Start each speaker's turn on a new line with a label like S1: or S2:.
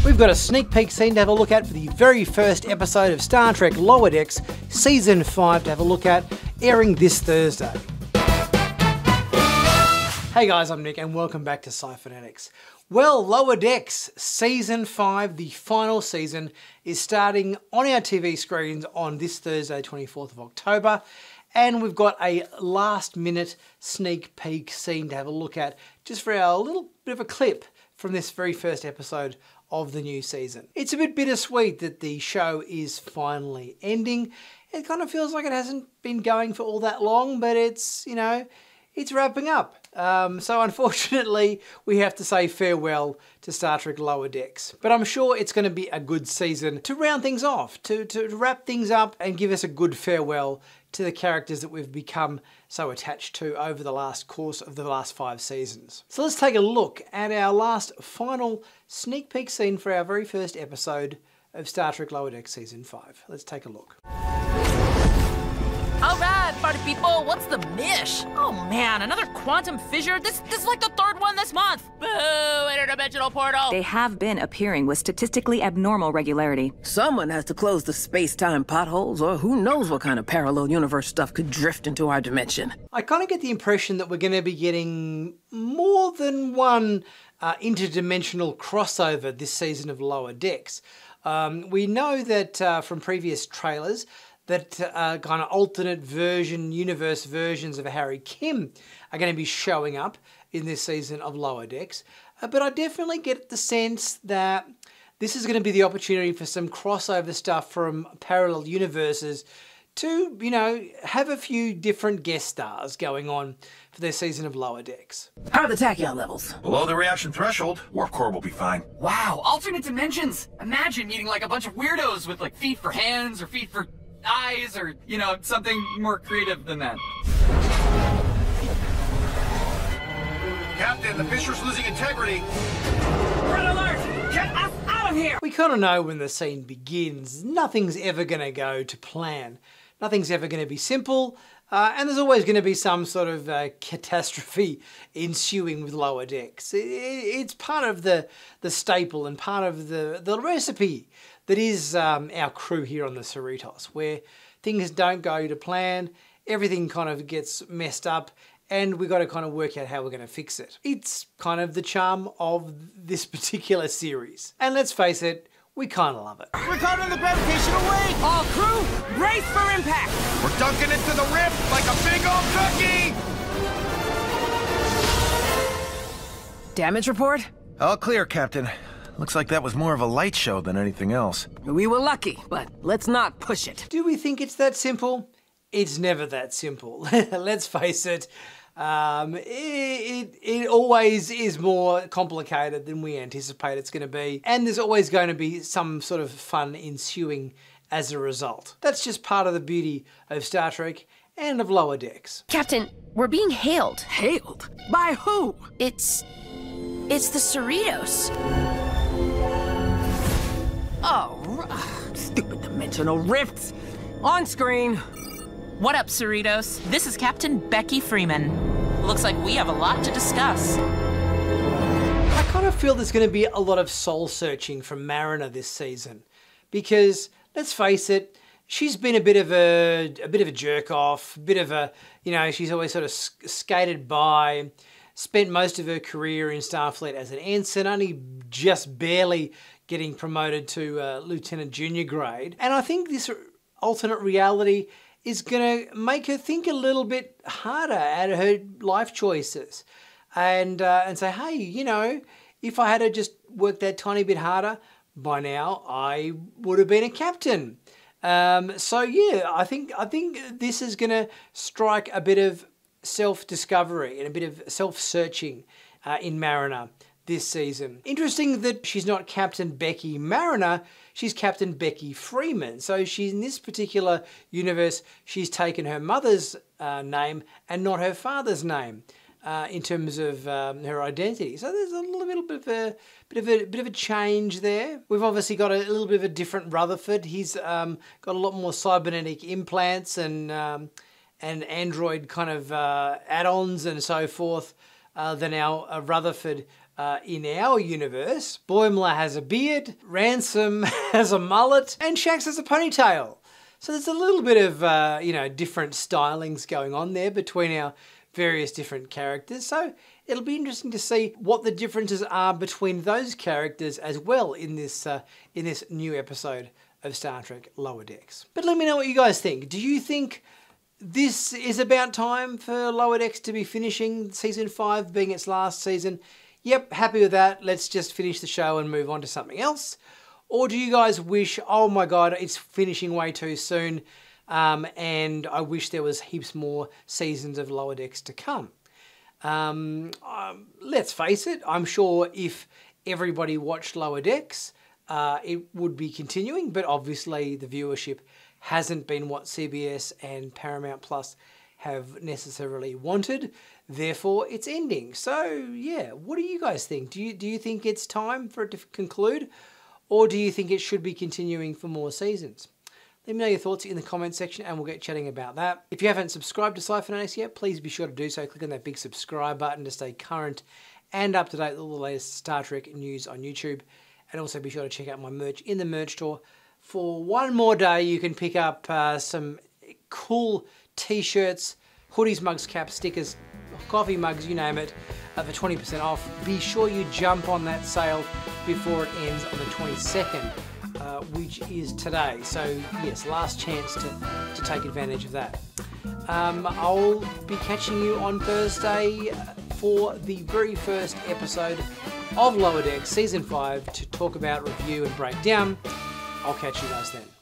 S1: We've got a sneak peek scene to have a look at for the very first episode of Star Trek Lower Decks, Season 5 to have a look at, airing this Thursday. Hey guys, I'm Nick and welcome back to Sci-Finatics. Well, Lower Decks Season 5, the final season, is starting on our TV screens on this Thursday, 24th of October. And we've got a last minute sneak peek scene to have a look at, just for our little bit of a clip from this very first episode of the new season. It's a bit bittersweet that the show is finally ending. It kind of feels like it hasn't been going for all that long, but it's, you know, it's wrapping up. So unfortunately, we have to say farewell to Star Trek Lower Decks. But I'm sure it's going to be a good season to round things off, to wrap things up and give us a good farewell to the characters that we've become so attached to over the course of the last 5 seasons. So let's take a look at our last final sneak peek scene for our very first episode of Star Trek Lower Decks Season 5. Let's take a look.
S2: Alright, party people, what's the mish? Oh man, another quantum fissure? This is like the 3rd one this month! Boo, interdimensional portal!
S3: They have been appearing with statistically abnormal regularity.
S4: Someone has to close the space-time potholes, or who knows what kind of parallel universe stuff could drift into our dimension.
S1: I kind of get the impression that we're going to be getting more than one interdimensional crossover this season of Lower Decks. We know that from previous trailers that kind of alternate universe versions of Harry Kim are going to be showing up in this season of Lower Decks. But I definitely get the sense that this is going to be the opportunity for some crossover stuff from parallel universes to, you know, have a few different guest stars going on for their season of Lower Decks.
S4: How are the tachyon levels?
S5: Below the reaction threshold, warp core will be fine.
S6: Wow, alternate dimensions! Imagine meeting like a bunch of weirdos with like feet for hands or feet for eyes or, you know, something more creative than that.
S5: Captain, the fissure's losing integrity.
S6: Red alert! Get us out of here!
S1: We kind of know when the scene begins, nothing's ever going to go to plan. Nothing's ever going to be simple, and there's always going to be some sort of catastrophe ensuing with Lower Decks. It's part of the staple and part of the recipe that is our crew here on the Cerritos, where things don't go to plan, everything kind of gets messed up, and we've got to kind of work out how we're going to fix it. It's kind of the charm of this particular series. And let's face it, we kind of love it.
S6: We're caught in the gravitational wave! All crew, brace for impact!
S5: We're dunking into the rift like a big old cookie!
S4: Damage report?
S5: All clear, Captain. Looks like that was more of a light show than anything else.
S4: We were lucky, but let's not push it.
S1: Do we think it's that simple? It's never that simple. Let's face it. It always is more complicated than we anticipate it's going to be. And there's always going to be some sort of fun ensuing as a result. That's just part of the beauty of Star Trek and of Lower Decks.
S7: Captain, we're being hailed.
S4: Hailed? By who?
S7: It's the Cerritos.
S4: Oh, stupid dimensional rifts. On screen.
S2: What up, Cerritos? This is Captain Becky Freeman. Looks like we have a lot to discuss.
S1: I kind of feel there's going to be a lot of soul searching from Mariner this season, because let's face it, she's been a bit of a jerk off, a bit of a, you know, she's always sort of skated by, spent most of her career in Starfleet as an ensign, only just barely getting promoted to Lieutenant Junior grade. And I think this alternate reality is going to make her think a little bit harder at her life choices, and say, hey, you know, if I had to just work that tiny bit harder, by now I would have been a captain. So yeah, I think this is going to strike a bit of self-discovery and a bit of self-searching in Mariner this season. Interesting that she's not Captain Becky Mariner, she's Captain Becky Freeman. So she's, in this particular universe, she's taken her mother's name and not her father's name in terms of her identity. So there's a little bit of a change there. We've obviously got a little bit of a different Rutherford. He's got a lot more cybernetic implants and android kind of add-ons and so forth than our Rutherford in our universe, Boimler has a beard, Ransom has a mullet, and Shax has a ponytail. So there's a little bit of, different stylings going on there between our various different characters. So it'll be interesting to see what the differences are between those characters as well in this new episode of Star Trek Lower Decks. But let me know what you guys think. Do you think this is about time for Lower Decks to be finishing season 5 being its last season? Yep, happy with that. Let's just finish the show and move on to something else. Or do you guys wish, oh my God, it's finishing way too soon, and I wish there was heaps more seasons of Lower Decks to come? Let's face it, I'm sure if everybody watched Lower Decks, it would be continuing, but obviously the viewership hasn't been what CBS and Paramount Plus have necessarily wanted. Therefore, it's ending. So, yeah, what do you guys think? Do you think it's time for it to conclude? Or do you think it should be continuing for more seasons? Let me know your thoughts in the comment section and we'll get chatting about that. If you haven't subscribed to Sci-Finatics yet, please be sure to do so. Click on that big subscribe button to stay current and up to date with all the latest Star Trek news on YouTube. And also be sure to check out my merch in the merch store. For one more day, you can pick up some cool t-shirts, hoodies, mugs, caps, stickers, coffee mugs, you name it, for 20% off. Be sure you jump on that sale before it ends on the 22nd, which is today. So yes, last chance to take advantage of that. I'll be catching you on Thursday for the very first episode of Lower Decks Season 5 to talk about, review and break down. I'll catch you guys then.